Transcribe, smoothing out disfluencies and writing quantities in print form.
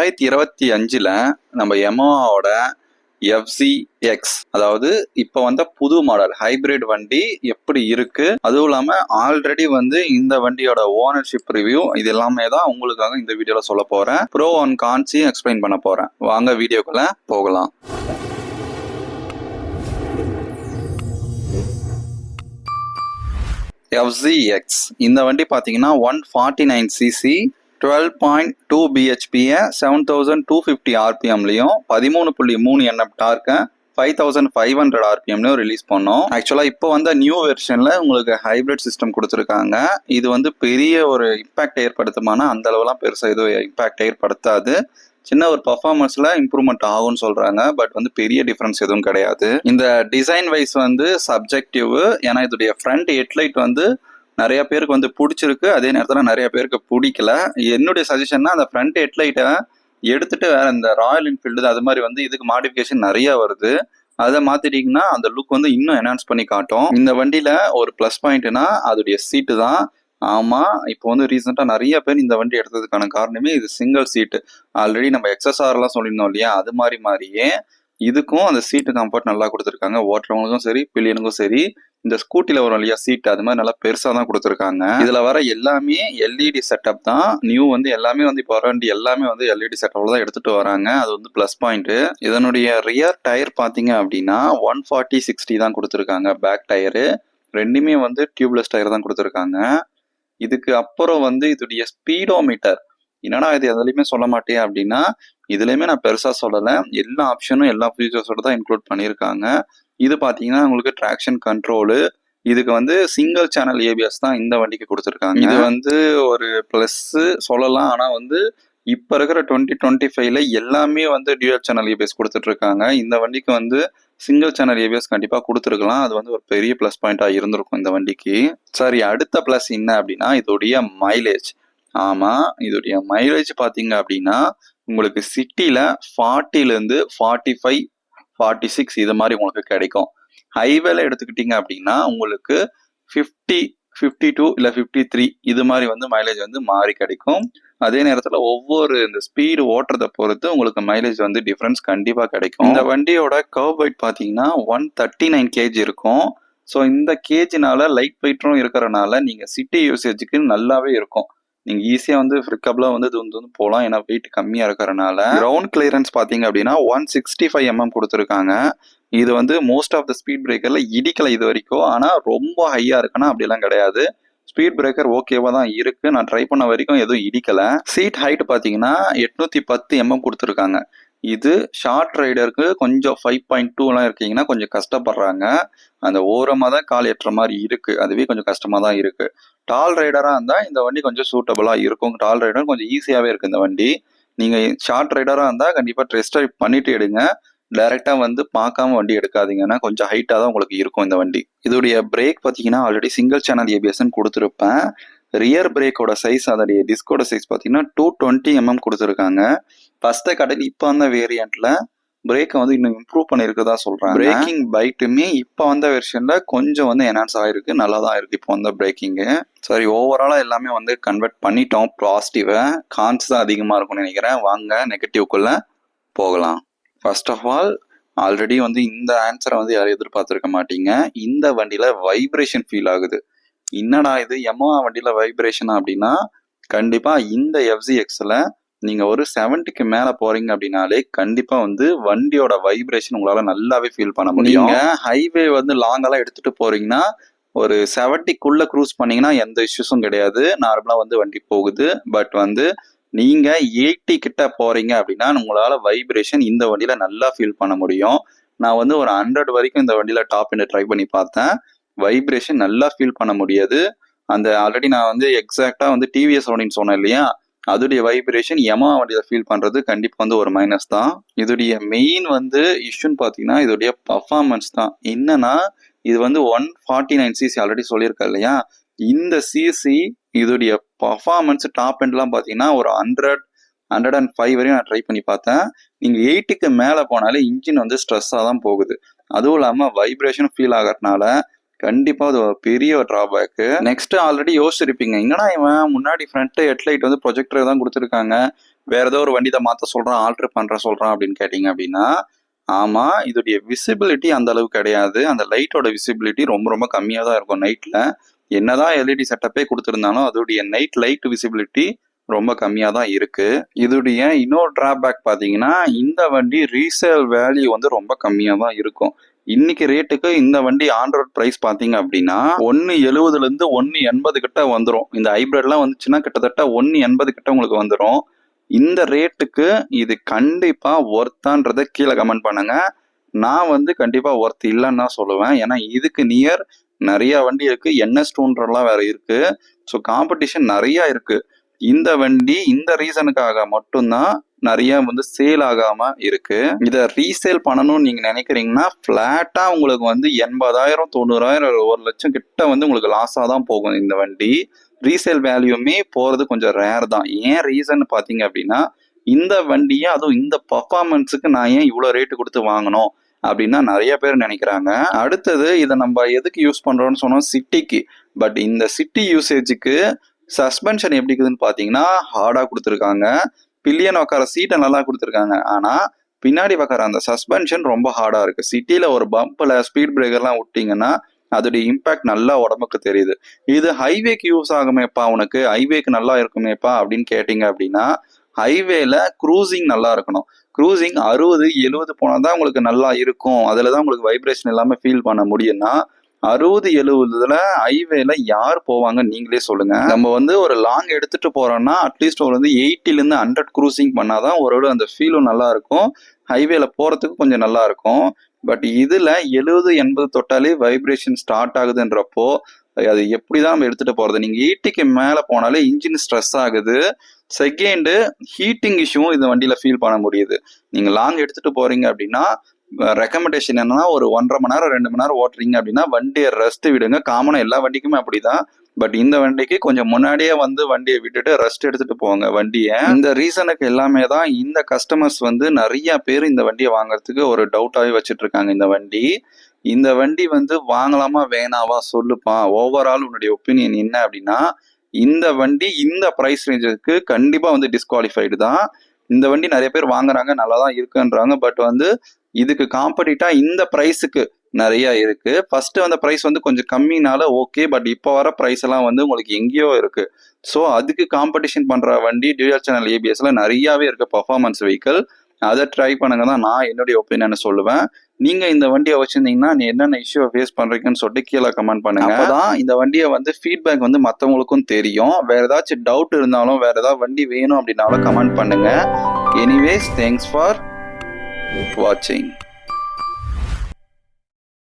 2025ல் நம்ம யமஹாவோட FZX, அதாவது இப்போ வந்த புது மாடல் ஹைபிரிட் வண்டி எப்படி இருக்கு, அதுவும் இல்லாம ஆல்ரெடி வந்து இந்த வண்டியோட ஓனர்ஷிப் ரிவ்யூ இது எல்லாமே தான் உங்களுக்காக இந்த வீடியோல சொல்ல போறேன். ப்ரோ அண்ட் கான்ஸையும் எக்ஸ்பிளைன் பண்ண போறேன். வாங்க வீடியோக்குள்ள போகலாம். FZX இந்த வண்டி பாத்தீங்கன்னா 149cc 12.2 bhp 7250 rpmலையும் 13.3 Nm டார்க்க 5500 rpmலையும் ரிலீஸ் பண்ணோம். ஆக்சுவலா இப்போ வந்த நியூ வெர்ஷன்ல உங்களுக்கு ஹைபிரிட் சிஸ்டம் கொடுத்துருக்காங்க. இது வந்து பெரிய ஒரு இம்பாக்ட் ஏற்படுத்துமானா அந்த அளவுலாம் பெருசா எதுவும் இம்பாக்ட் ஏற்படுத்தாது. சின்ன ஒரு பர்ஃபார்மன்ஸ்ல இம்ப்ரூவ்மெண்ட் ஆகும்னு சொல்றாங்க. பட் வந்து பெரிய டிஃபரன்ஸ் எதுவும் கிடையாது. இந்த டிசைன் வைஸ் வந்து சப்ஜெக்டிவ். ஏன்னா இதோடைய ஃப்ரண்ட் ஹெட்லைட் வந்து நிறைய பேருக்கு வந்து பிடிச்சிருக்கு, அதே நேரத்தில் நிறைய பேருக்கு பிடிக்கல. என்னுடைய சஜஷன்னா அந்த ஃப்ரண்ட் ஹெட்லைட்டை எடுத்துட்டு வேற இந்த ராயல் என்ஃபீல்டு அது மாதிரி வந்து இதுக்கு மாடிஃபிகேஷன் நிறைய வருது. அதை மாத்திட்டீங்கன்னா அந்த லுக் வந்து இன்னும் என்ஹான்ஸ் பண்ணி காட்டும். இந்த வண்டியில ஒரு ப்ளஸ் பாயிண்ட்னா அதோடைய சீட்டு தான். ஆமா, இப்போ வந்து ரீசெண்டா நிறைய பேர் இந்த வண்டி எடுத்ததுக்கான காரணமே இது சிங்கிள் சீட்டு. ஆல்ரெடி நம்ம XSRலாம் சொல்லியிருந்தோம் இல்லையா, அது மாதிரியே இதுக்கும் அந்த சீட்டு கம்ஃபர்ட் நல்லா கொடுத்துருக்காங்க. ஓட்டுறவங்களுக்கும் சரி பில்லியனுக்கும் சரி. இந்த ஸ்கூட்டில வரும் இல்லையா சீட், அது மாதிரி நல்லா பெருசா தான் கொடுத்துருக்காங்க. இதுல வர எல்லாமே LED செட்டப் தான். நியூ வந்து எல்லாமே வந்து இப்போ வர வண்டி எல்லாமே வந்து LED செட்டப்ல தான் எடுத்துட்டு வராங்க. அது வந்து பிளஸ் பாயிண்ட். இதனுடைய ரியர் டயர் பாத்தீங்க அப்படின்னா 140/60 தான் கொடுத்துருக்காங்க. பேக் டயரு ரெண்டுமே வந்து டியூப்லெஸ் டயர் தான் கொடுத்துருக்காங்க. இதுக்கு அப்புறம் வந்து இதோடைய ஸ்பீடோமீட்டர் என்னடா இது எதுலையுமே சொல்ல மாட்டேன் அப்படின்னா, இதுலயுமே நான் பெருசா சொல்லலை. எல்லா ஆப்ஷனும் எல்லா ஃபீச்சர்ஸோட தான் இன்க்ளூட் பண்ணியிருக்காங்க. இது பார்த்தீங்கன்னா உங்களுக்கு ட்ராக்ஷன் கண்ட்ரோலு. இதுக்கு வந்து சிங்கிள் சேனல் ABS தான் இந்த வண்டிக்கு கொடுத்துருக்காங்க. இது வந்து ஒரு ப்ளஸ் சொல்லலாம். ஆனால் வந்து இப்போ இருக்கிற 2025ல எல்லாமே வந்து டியூயல் சேனல் ABS கொடுத்துட்டு இருக்காங்க. இந்த வண்டிக்கு வந்து சிங்கிள் சேனல் ABS கண்டிப்பாக கொடுத்துருக்கலாம். அது வந்து ஒரு பெரிய ப்ளஸ் பாயிண்டாக இருந்திருக்கும் இந்த வண்டிக்கு. சரி, அடுத்த ப்ளஸ் என்ன அப்படின்னா இதோடைய மைலேஜ். ஆமாம், இதோடைய மைலேஜ் பார்த்தீங்க அப்படின்னா உங்களுக்கு சிட்டியில் 40லேருந்து 45, 46 இது மாதிரி உங்களுக்கு கிடைக்கும். ஹைவேல எடுத்துக்கிட்டீங்க அப்படின்னா உங்களுக்கு 50, 52 இல்லை 53 இது மாதிரி வந்து மைலேஜ் வந்து மாறி கிடைக்கும். அதே நேரத்தில் ஒவ்வொரு இந்த ஸ்பீடு ஓட்டுறதை பொறுத்து உங்களுக்கு மைலேஜ் வந்து டிஃப்ரென்ஸ் கண்டிப்பாக கிடைக்கும். இந்த வண்டியோட கர்வ் வெயிட் பார்த்தீங்கன்னா 139 kg இருக்கும். ஸோ இந்த கேஜினால லைட் வெயிட்டும் இருக்கிறனால நீங்கள் சிட்டி யூசேஜுக்கு நல்லாவே இருக்கும். நீங்கள் ஈஸியாக வந்து ஃப்ரிக்கபிளாக வந்து இது வந்து போகலாம். ஏன்னா வெயிட் கம்மியாக இருக்கிறனால. கிரவுண்ட் கிளியரன்ஸ் பார்த்தீங்க அப்படின்னா 165 mm கொடுத்துருக்காங்க. இது வந்து மோஸ்ட் ஆஃப் த ஸ்பீட் பிரேக்கரில் இடிக்கலை இது வரைக்கும். ஆனால் ரொம்ப ஹையாக இருக்குன்னா அப்படிலாம் கிடையாது. ஸ்பீட் பிரேக்கர் ஓகேவா தான் இருக்கு. நான் ட்ரை பண்ண வரைக்கும் எதுவும் இடிக்கலை. சீட் ஹைட் பார்த்தீங்கன்னா 810 mm கொடுத்துருக்காங்க. இது ஷார்ட் ரைடருக்கு கொஞ்சம் 5.2லாம் இருக்கீங்கன்னா கொஞ்சம் கஷ்டப்படுறாங்க. அந்த ஓரமாக தான் கால் ஏற்ற மாதிரி இருக்கு. அதுவே கொஞ்சம் கஷ்டமாக தான் இருக்கு. டால் ரைடராக இருந்தால் இந்த வண்டி கொஞ்சம் சூட்டபுளாக இருக்கும். டால் ரைடர் கொஞ்சம் ஈஸியாகவே இருக்குது இந்த வண்டி. நீங்கள் ஷார்ட் ரைடராக இருந்தால் கண்டிப்பாக டெஸ்ட் ட்ரைவ் பண்ணிட்டு எடுங்க. டைரெக்டாக வந்து பார்க்காம வண்டி எடுக்காதீங்கன்னா கொஞ்சம் ஹைட்டாக தான் உங்களுக்கு இருக்கும் இந்த வண்டி. இதோடைய பிரேக் பார்த்தீங்கன்னா ஆல்ரெடி சிங்கிள் சேனல் ABSன்னு கொடுத்துருப்பேன். ரியர் பிரேக்கோட சைஸ் அதோடைய டிஸ்கோட சைஸ் பார்த்தீங்கன்னா 220 mm கொடுத்துருக்காங்க. ஃபர்ஸ்ட் கடையில் இப்போ வந்த வேரியண்ட்ல பிரேக்கை வந்து இன்னும் இம்ப்ரூவ் பண்ணியிருக்கதா சொல்றாங்க. பிரேக்கிங் பைட்டுமே இப்போ வந்த வெர்ஷன்ல கொஞ்சம் வந்து என்ஹான்ஸ் ஆயிருக்கு. நல்லா தான் இருக்கு இப்போ வந்த பிரேக்கிங்கு. சரி, ஓவராலா எல்லாமே வந்து கன்வெர்ட் பண்ணிட்டோம். பாசிட்டிவை கான்ஸ் தான் அதிகமாக இருக்கும்னு நினைக்கிறேன். வாங்க நெகட்டிவ்க்குள்ள போகலாம். ஃபர்ஸ்ட் ஆஃப் ஆல், ஆல்ரெடி வந்து இந்த ஆன்சரை வந்து யாரும் எதிர்பார்த்துருக்க மாட்டீங்க. இந்த வண்டியில வைப்ரேஷன் ஃபீல் ஆகுது. என்னடா இது யமஹா வண்டியில வைப்ரேஷனா அப்படின்னா, கண்டிப்பா இந்த FZXல நீங்க ஒரு 70க்கு மேல போறீங்க அப்படின்னாலே கண்டிப்பா வந்து வண்டியோட வைப்ரேஷன் உங்களால நல்லாவே ஃபீல் பண்ண முடியும். நீங்க ஹைவே வந்து லாங்கெல்லாம் எடுத்துட்டு போறீங்கன்னா ஒரு 70க்குள்ள க்ரூஸ் பண்ணீங்கன்னா எந்த இஷ்யூஸும் கிடையாது. நார்மலா வந்து வண்டி போகுது. பட் வந்து நீங்க 80 கிட்ட போறீங்க அப்படின்னா உங்களால வைப்ரேஷன் இந்த வண்டியில நல்லா ஃபீல் பண்ண முடியும். நான் வந்து ஒரு 100 வரைக்கும் இந்த வண்டியில டாப் எண்ட் ட்ரை பண்ணி பார்த்தேன். வைப்ரேஷன் நல்லா ஃபீல் பண்ண முடியாது. அந்த ஆல்ரெடி நான் வந்து எக்ஸாக்டா வந்து TVS அப்படின்னு சொன்னேன் இல்லையா, அதோடைய வைப்ரேஷன் யமஹா வண்டியில ஃபீல் பண்றது கண்டிப்பா வந்து ஒரு மைனஸ் தான். இதோடைய மெயின் வந்து இஷ்யூன்னு பார்த்தீங்கன்னா இதோடைய பர்ஃபார்மன்ஸ் தான். என்னன்னா இது வந்து 149cc ஆல்ரெடி சொல்லியிருக்கேன் இல்லையா, இந்த சிசி இதோடைய பர்ஃபார்மன்ஸ் டாப் எண்ட்லாம் பார்த்தீங்கன்னா ஒரு 100, 105 வரையும் நான் ட்ரை பண்ணி பார்த்தேன். நீங்கள் 80க்கு மேலே போனாலே இன்ஜின் வந்து ஸ்ட்ரெஸ்ஸாக தான் போகுது. அதுவும் இல்லாமல் வைப்ரேஷன் ஃபீல் ஆகிறதுனால கண்டிப்பா அது ஒரு பெரிய டிராபேக். நெக்ஸ்ட் ஆல்ரெடி யோசிச்சிருப்பீங்க, என்னடா இவன் முன்னாடி ஃப்ரண்ட் ஹெட்லைட் வந்து ப்ரொஜெக்டர் தான் கொடுத்துருக்காங்க, வேற ஏதோ ஒரு வண்டி தான் மாற்ற சொல்கிறான், ஆல்ட்ரு பண்ணுற சொல்கிறான் அப்படின்னு கேட்டிங்க அப்படின்னா, ஆமாம், இதோடைய விசிபிலிட்டி அந்த அளவுக்கு கிடையாது. அந்த லைட்டோட விசிபிலிட்டி ரொம்ப ரொம்ப கம்மியாக தான் இருக்கும் நைட்டில். என்னதான் எல்இடி செட்டப்பே கொடுத்துருந்தாலும் அதோடைய நைட் லைட் விசிபிலிட்டி ரொம்ப கம்மியாக தான் இருக்கு. இதோடைய இன்னொரு டிராபேக் பார்த்தீங்கன்னா, இந்த வண்டி ரீசேல் வேல்யூ வந்து ரொம்ப கம்மியாக தான் இருக்கும். இன்னைக்கு ரேட்டுக்கு இந்த வண்டி ஆன் ரோட் பிரைஸ் பார்த்தீங்க அப்படின்னா 1.70 1.80 கிட்ட வந்துடும். இந்த ஹைப்ரிட்லாம் வந்துச்சுன்னா கிட்டத்தட்ட 1.80 கிட்ட உங்களுக்கு வந்துடும். இந்த ரேட்டுக்கு இது கண்டிப்பா ஒர்த்தான்றதை கீழே கமெண்ட் பண்ணுங்க. நான் வந்து கண்டிப்பா ஒர்த் இல்லைன்னு தான் சொல்லுவேன். ஏன்னா இதுக்கு நியர் நிறைய வண்டி இருக்கு, NS 200 வேற இருக்கு. ஸோ காம்படிஷன் நிறைய இருக்கு. இந்த வண்டி இந்த ரீசனுக்காக மட்டும்தான் நிறைய வந்து சேல் ஆகாம இருக்கு. இதை ரீசேல் பண்ணணும்னு நீங்க நினைக்கிறீங்கன்னா பிளாட்டா உங்களுக்கு வந்து 80,000 90,000 1 லட்சம் கிட்ட வந்து உங்களுக்கு லாஸா தான் போகும் இந்த வண்டி. ரீசேல் வேல்யூமே போறது கொஞ்சம் ரேர் தான். ஏன் ரீசன் பாத்தீங்க அப்படின்னா, இந்த வண்டியை அதுவும் இந்த பர்ஃபார்மன்ஸுக்கு நான் ஏன் இவ்வளோ ரேட்டு கொடுத்து வாங்கணும் அப்படின்னா நிறைய பேர் நினைக்கிறாங்க. அடுத்தது இதை நம்ம எதுக்கு யூஸ் பண்றோம்னு சொன்னோம், சிட்டிக்கு. பட் இந்த சிட்டி யூசேஜுக்கு சஸ்பென்ஷன் எப்படி இருக்குதுன்னு பார்த்தீங்கன்னா ஹார்டாக கொடுத்துருக்காங்க. பில்லியன் உட்கார சீட்டை நல்லா கொடுத்துருக்காங்க. ஆனால் பின்னாடி உட்கார அந்த சஸ்பென்ஷன் ரொம்ப ஹார்டாக இருக்குது. சிட்டியில் ஒரு பம்பில் ஸ்பீட் பிரேக்கர்லாம் விட்டிங்கன்னா அதோடைய இம்பேக்ட் நல்லா உடம்புக்கு தெரியுது. இது ஹைவேக்கு யூஸ் ஆகுமேப்பா, உனக்கு ஹைவேக்கு நல்லா இருக்குமேப்பா அப்படின்னு கேட்டிங்க அப்படின்னா, ஹைவேல க்ரூசிங் நல்லா இருக்கணும். க்ரூசிங் 60-70 போனால் தான் உங்களுக்கு நல்லா இருக்கும். அதில் தான் உங்களுக்கு வைப்ரேஷன் எல்லாமே ஃபீல் பண்ண முடியும்னா 60-70 ஹைவேல யார் போவாங்க நீங்களே சொல்லுங்க. நம்ம வந்து ஒரு லாங் எடுத்துட்டு போறோம்னா அட்லீஸ்ட் ஒரு வந்து 80 100 க்ரூசிங் பண்ணாதான் ஒரு அந்த ஃபீலும் நல்லா இருக்கும். ஹைவேல போறதுக்கு கொஞ்சம் நல்லா இருக்கும். பட் இதுல 70-80 தொட்டாலே வைப்ரேஷன் ஸ்டார்ட் ஆகுதுன்றப்போ அது எப்படிதான் நம்ம எடுத்துட்டு போறது? நீங்க 80க்கு மேல போனாலே இன்ஜின் ஸ்ட்ரெஸ் ஆகுது. செகண்டு ஹீட்டிங் இஷ்யூவும் இந்த வண்டியில ஃபீல் பண்ண முடியுது. நீங்க லாங் எடுத்துட்டு போறீங்க அப்படின்னா ரெக்கமெண்டேஷன் என்னன்னா ஒரு 1.5 மணி நேரம் 2 மணி நேரம் ஓட்டுறீங்க அப்படின்னா வண்டியை ரெஸ்ட் விடுங்க. காமனா எல்லா வண்டிக்குமே அப்படிதான். பட் இந்த வண்டிக்கு கொஞ்சம் முன்னாடியே வந்து வண்டியை விட்டுட்டு ரெஸ்ட் எடுத்துட்டு போங்க வண்டியை. இந்த ரீசனுக்கு எல்லாமே தான் இந்த கஸ்டமர்ஸ் வந்து நிறைய பேர் இந்த வண்டியை வாங்குறதுக்கு ஒரு டவுட்டாகவே வச்சுட்டு இருக்காங்க. இந்த வண்டி வந்து வாங்கலாமா வேணாவா சொல்லுப்பா, ஓவரால் உன்னுடைய ஒப்பீனியன் என்ன அப்படின்னா, இந்த வண்டி இந்த ப்ரைஸ் ரேஞ்சுக்கு கண்டிப்பா வந்து டிஸ்குவாலிஃபைடு தான். இந்த வண்டி நிறைய பேர் வாங்குறாங்க, நல்லா தான் இருக்குன்றாங்க. பட் வந்து இதுக்கு காம்படிட்டா இந்த ப்ரைஸுக்கு நிறைய இருக்கு. ஃபர்ஸ்ட் அந்த ப்ரைஸ் வந்து கொஞ்சம் கம்மினால ஓகே, பட் இப்போ வர ப்ரைஸ் எல்லாம் வந்து உங்களுக்கு எங்கேயோ இருக்கு. ஸோ அதுக்கு காம்படிஷன் பண்ற வண்டி டியூயல் சேனல் ஏபிஎஸ்ல நிறையவே இருக்கு பர்ஃபார்மன்ஸ் வெஹிக்கிள். அதை ட்ரை பண்ணுங்க தான் நான் என்னுடைய ஒப்பீனியனை சொல்லுவேன். நீங்க இந்த வண்டியை வச்சிருந்தீங்கன்னா நீ என்னென்ன இஷ்யூ ஃபேஸ் பண்றீங்கன்னு சொல்லிட்டு கீழே கமெண்ட் பண்ணுங்க. அப்பதான் இந்த வண்டியை வந்து ஃபீட்பேக் வந்து மற்றவங்களுக்கும் தெரியும். வேற ஏதாச்சும் டவுட் இருந்தாலும் வேற ஏதாவது வண்டி வேணும் அப்படின்னாலும் கமெண்ட் பண்ணுங்க. Anyways, thanks for watching.